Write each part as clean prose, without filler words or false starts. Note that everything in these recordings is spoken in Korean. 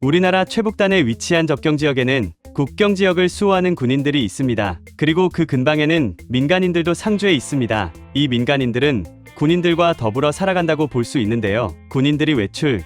우리나라 최북단에 위치한 접경지역에는 국경지역을 수호하는 군인들이 있습니다. 그리고 그 근방에는 민간인들도 상주해 있습니다. 이 민간인들은 군인들과 더불어 살아간다고 볼 수 있는데요. 군인들이 외출,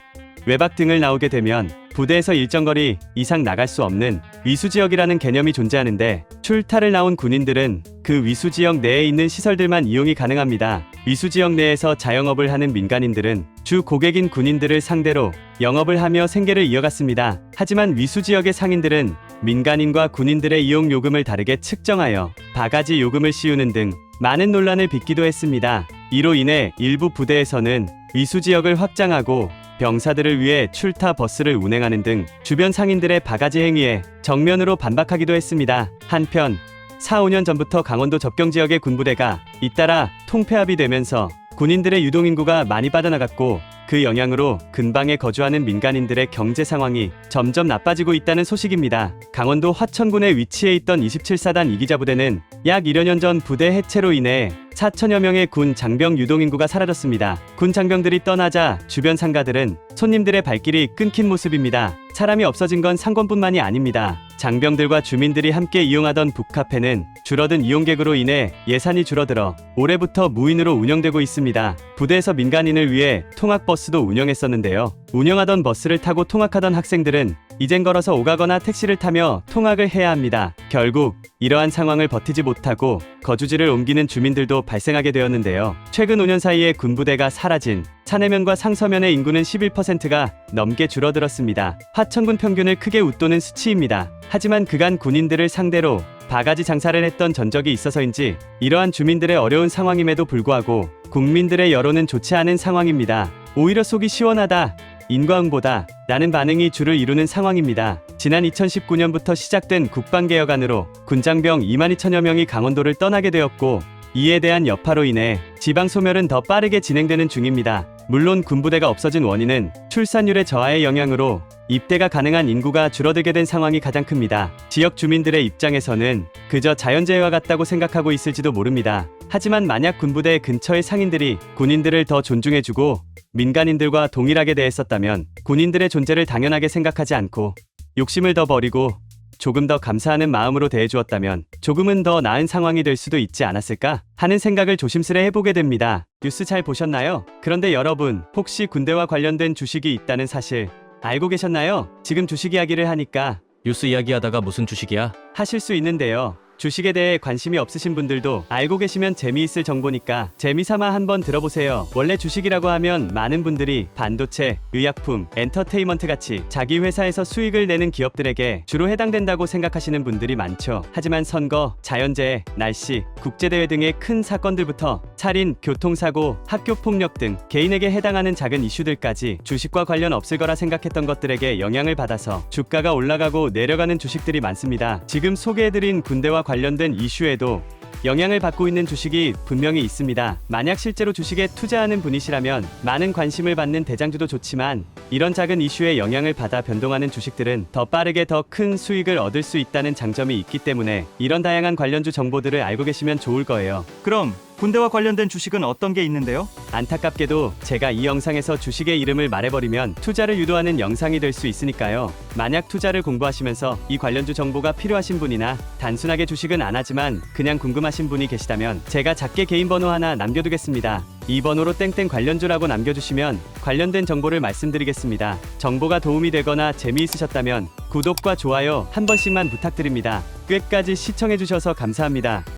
외박 등을 나오게 되면 부대에서 일정 거리 이상 나갈 수 없는 위수지역이라는 개념이 존재하는데, 출타를 나온 군인들은 그 위수지역 내에 있는 시설들만 이용이 가능합니다. 위수지역 내에서 자영업을 하는 민간인들은 주 고객인 군인들을 상대로 영업을 하며 생계를 이어갔습니다. 하지만 위수지역의 상인들은 민간인과 군인들의 이용 요금을 다르게 측정하여 바가지 요금을 씌우는 등 많은 논란을 빚기도 했습니다. 이로 인해 일부 부대에서는 위수지역을 확장하고 병사들을 위해 출타 버스를 운행하는 등 주변 상인들의 바가지 행위에 정면으로 반박하기도 했습니다. 한편 4, 5년 전부터 강원도 접경지역의 군부대가 잇따라 통폐합이 되면서 군인들의 유동인구가 많이 빠져나갔고, 그 영향으로 근방에 거주하는 민간인들의 경제 상황이 점점 나빠지고 있다는 소식입니다. 강원도 화천군에 위치해 있던 27사단 이기자부대는 약 1여 년 전 부대 해체로 인해 4천여 명의 군 장병 유동인구가 사라졌습니다. 군 장병들이 떠나자 주변 상가들은 손님들의 발길이 끊긴 모습입니다. 사람이 없어진 건 상권뿐만이 아닙니다. 장병들과 주민들이 함께 이용하던 북카페는 줄어든 이용객으로 인해 예산이 줄어들어 올해부터 무인으로 운영되고 있습니다. 부대에서 민간인을 위해 통학버스도 운영했었는데요. 운영하던 버스를 타고 통학하던 학생들은 이젠 걸어서 오가거나 택시를 타며 통학을 해야 합니다. 결국 이러한 상황을 버티지 못하고 거주지를 옮기는 주민들도 발생하게 되었는데요. 최근 5년 사이에 군부대가 사라진 차내면과 상서면의 인구는 11%가 넘게 줄어들었습니다. 화천군 평균을 크게 웃도는 수치입니다. 하지만 그간 군인들을 상대로 바가지 장사를 했던 전적이 있어서인지 이러한 주민들의 어려운 상황임에도 불구하고 국민들의 여론은 좋지 않은 상황입니다. 오히려 속이 시원하다, 인과응보다 라는 반응이 주를 이루는 상황입니다. 지난 2019년부터 시작된 국방개혁안으로 군장병 22,000여 명이 강원도를 떠나게 되었고, 이에 대한 여파로 인해 지방 소멸은 더 빠르게 진행되는 중입니다. 물론 군부대가 없어진 원인은 출산율의 저하의 영향으로 입대가 가능한 인구가 줄어들게 된 상황이 가장 큽니다. 지역 주민들의 입장에서는 그저 자연재해와 같다고 생각하고 있을지도 모릅니다. 하지만 만약 군부대 근처의 상인들이 군인들을 더 존중해주고 민간인들과 동일하게 대했었다면, 군인들의 존재를 당연하게 생각하지 않고 욕심을 더 버리고 조금 더 감사하는 마음으로 대해주었다면 조금은 더 나은 상황이 될 수도 있지 않았을까 하는 생각을 조심스레 해보게 됩니다. 뉴스 잘 보셨나요? 그런데 여러분, 혹시 군대와 관련된 주식이 있다는 사실 알고 계셨나요? 지금 주식 이야기를 하니까 뉴스 이야기하다가 무슨 주식이야? 하실 수 있는데요. 주식에 대해 관심이 없으신 분들도 알고 계시면 재미있을 정보니까 재미삼아 한번 들어보세요. 원래 주식이라고 하면 많은 분들이 반도체, 의약품, 엔터테인먼트 같이 자기 회사에서 수익을 내는 기업들에게 주로 해당된다고 생각하시는 분들이 많죠. 하지만 선거, 자연재해, 날씨, 국제대회 등의 큰 사건들부터 살인, 교통사고, 학교폭력 등 개인에게 해당하는 작은 이슈들까지 주식과 관련 없을 거라 생각했던 것들에게 영향을 받아서 주가가 올라가고 내려가는 주식들이 많습니다. 지금 소개해드린 군대와 관련된 이슈에도 영향을 받고 있는 주식이 분명히 있습니다. 만약 실제로 주식에 투자하는 분이시라면 많은 관심을 받는 대장주도 좋지만, 이런 작은 이슈에 영향을 받아 변동하는 주식들은 더 빠르게 더 큰 수익을 얻을 수 있다는 장점이 있기 때문에 이런 다양한 관련주 정보들을 알고 계시면 좋을 거예요. 그럼 군대와 관련된 주식은 어떤 게 있는데요? 안타깝게도 제가 이 영상에서 주식의 이름을 말해버리면 투자를 유도하는 영상이 될 수 있으니까요. 만약 투자를 공부하시면서 이 관련주 정보가 필요하신 분이나 단순하게 주식은 안 하지만 그냥 궁금하신 분이 계시다면 제가 작게 개인 번호 하나 남겨두겠습니다. 이 번호로 땡땡 관련주라고 남겨주시면 관련된 정보를 말씀드리겠습니다. 정보가 도움이 되거나 재미있으셨다면 구독과 좋아요 한 번씩만 부탁드립니다. 끝까지 시청해주셔서 감사합니다.